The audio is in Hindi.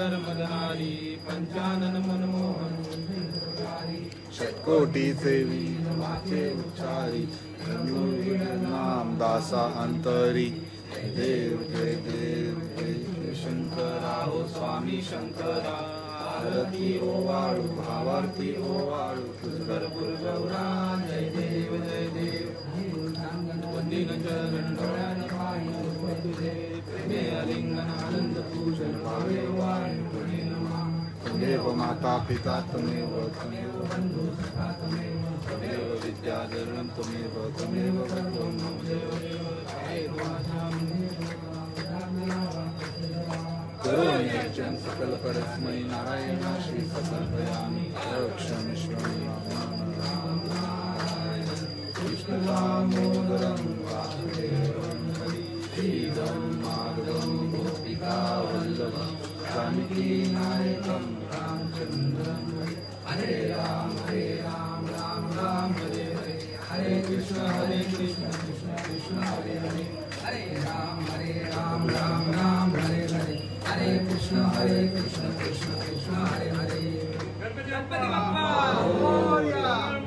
सुंदर मदहारी पंचानन मनमोहन षटकोटी सेवी वाचे उच्चारी नाम दासा अंतरी देव जय देव जय शंकरा हो स्वामी शंकरा आरती ओवाळू भावार्थी ओवाळू पुष्कर गौरा जय देव जय देव वंदिन चरण डोळ्यान पाणी तुझे प्रेमे अलिंगन आनंद पूजन भावे वाणी देव माता पिता तमेव तमेव बंधु सखा तमेव तमेव विद्याधरं तमेव तमेव बन्धुं मम करुणेयं सकलपरस्मै नारायणाश्री समर्पयामि रक्षमिष्यामि कृष्णदामोदरं वासुदेवं श्रीधं माधवं गोपिकावल्लभं जानकीनायकं रामचन्द्रं हरे राम राम राम हरे हरे हरे कृष्ण कृष्ण कृष्ण हरे हरे हरे राम राम हरे हरे हरे कृष्ण कृष्ण कृष्ण हरे हरे गणपति बप्पा मोरया।